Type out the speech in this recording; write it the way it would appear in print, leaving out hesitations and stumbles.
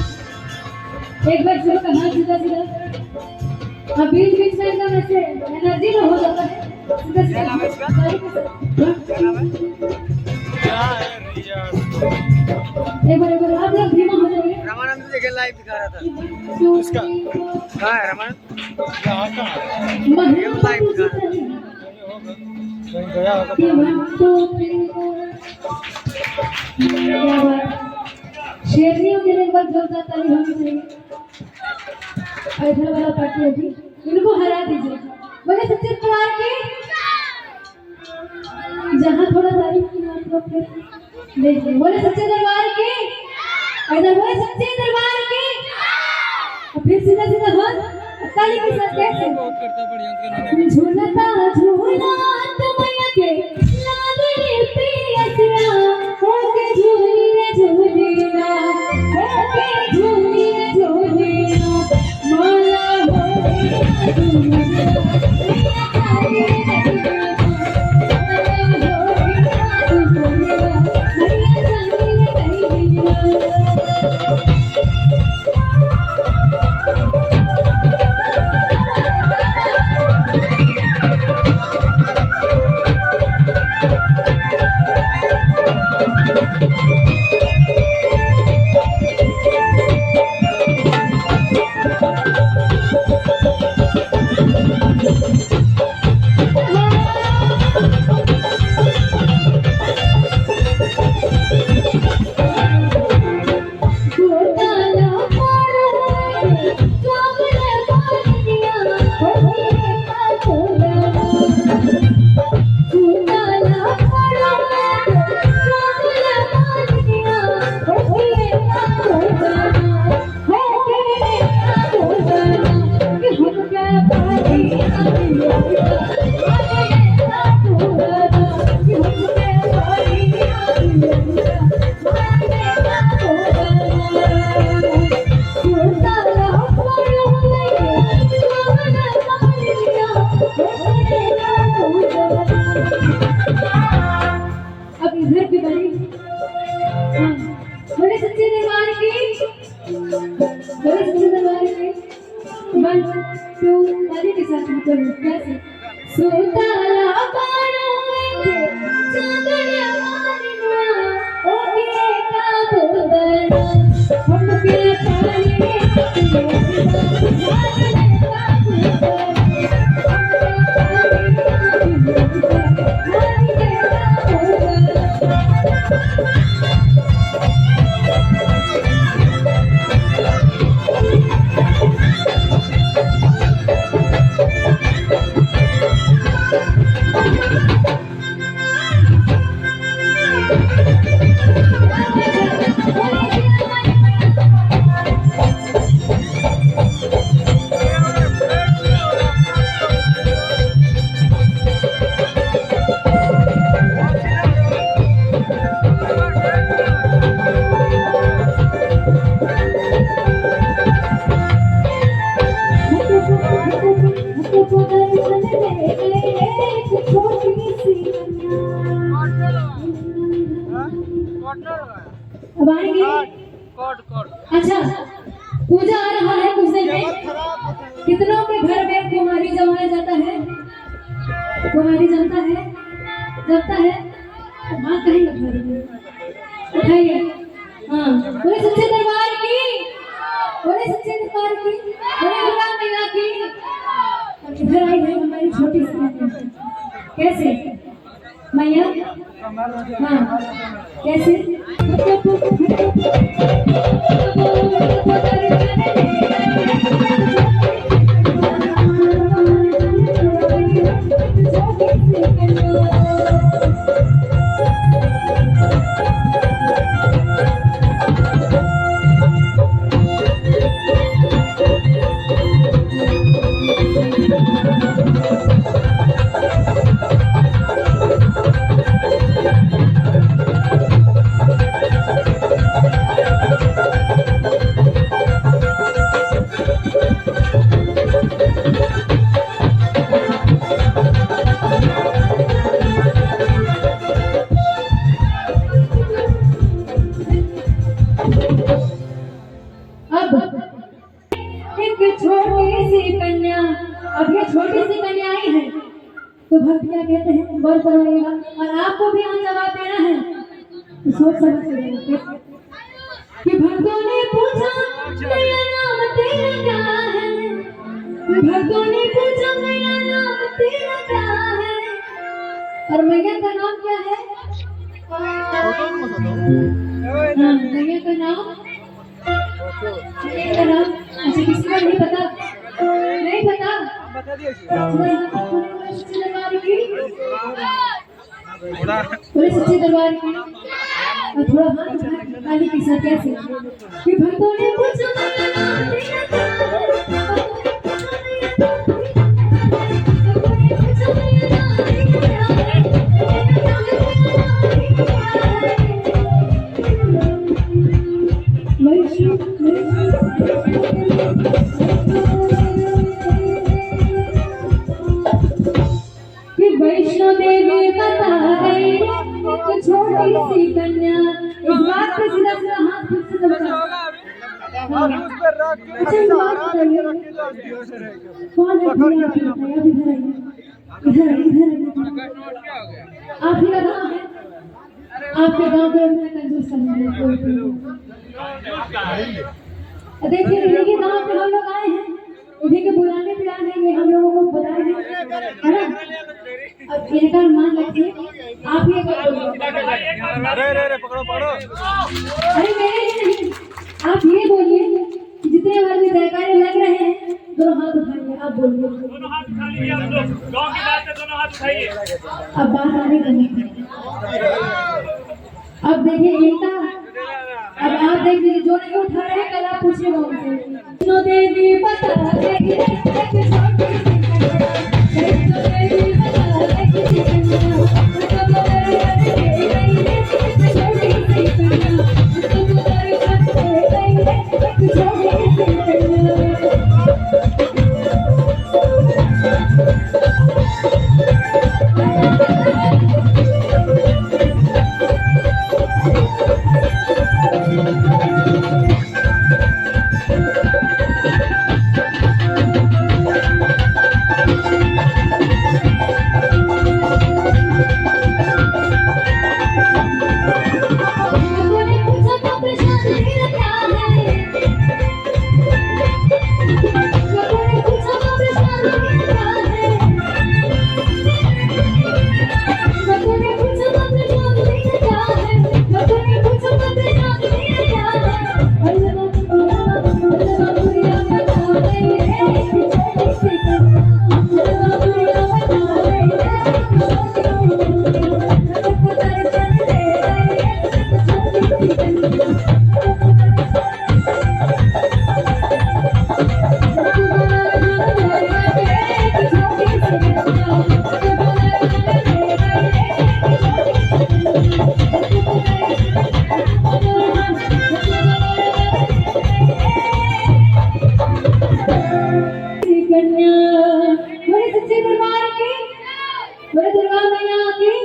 एक बार शुरू का हाथ सीधा सीधा हाँ बीच बीच में एकदम ऐसे एनर्जी में हो जाता है सीधा सीधा एक बार आप लोग धीमा हो जाइए। रामानंद देखे लाइव दिखा रहा था उसका हाँ रामानंद लाइव दिखा रहा था शेरनियों के लिए एक बार जोरदार ताली होनी चाहिए। इधर वाला पार्टी अभी इनको हरा दीजिए। बोले सच्चे दरबार की जहाँ थोड़ा तारीफ की आप लोग फिर देखिए बोले सच्चे दरबार की इधर बोले सच्चे दरबार की और फिर सीधा सीधा हाथ ताली के साथ कैसे झूलता झूला मैया के लागे पियसिया होके झूली रे झूली ना होके झूली रे झूली ना माला पूजा आ रहा है कुछ दिन में, कितनों के घर में कुमारी जमाया जाता है, कुमारी जमता है, जमता है। हाँ कहेंगे घर में उठाइए। हाँ बोले सच्चे दरबार की, बोले सच्चे दरबार की, बोले दुर्गा मैया की। अब इधर आई है हमारी छोटी सी मैया। कैसे मैया? हाँ कैसे? छोटी सी कन्या, अब ये छोटी सी कन्या आई है तो भक्त क्या कहते हैं, गौर करिएगा और आपको भी यहाँ जवाब देना है तो सोच समझ के कि भक्तों ने पूछा मेरा नाम तेरा क्या है, भक्तों ने पूछा मेरा नाम तेरा क्या है, और मैया का नाम क्या है? मैया का नाम, मैया का नाम अच्छा किसी को नहीं पता? नहीं पता? बता दिया बोले सच्चे दरबार की। और थोड़ा हाथ खाली के साथ कैसे कि भक्तों ने पूछा मेरा नाम तेरा क्या है, वैष्णो देवी बता गई एक छोटी सी कन्या। इस बात पे सीधा सीधा हाथ फिर से दबा। अच्छा इस बात बताइए कौन है भैया? आप इधर आइए, इधर इधर आप ही का गाँव है, आपके गाँव के अंदर कंजूस देखिए इन्हीं गाँव पे हम लोग आए हैं, इन्हीं के बुलाने पे आए हैं, ये हम लोगों को बताए हैं है ना। अब इनका मान रखिए आप ये पकड़ो पकड़ो। अरे मेरे ही नहीं, आप ये बोलिए जितने बार भी जयकारे लग रहे हैं दोनों हाथ उठाइए, आप बोलिए दोनों हाथ उठा लीजिए हम लोग, गांव की बात है, दोनों हाथ उठाइए। अब बात आने करनी। अब देखिए एकता, अब आप देख लीजिए जो नहीं उठा रहे कल आप पूछिएगा उनसे। वैष्णो देवी बता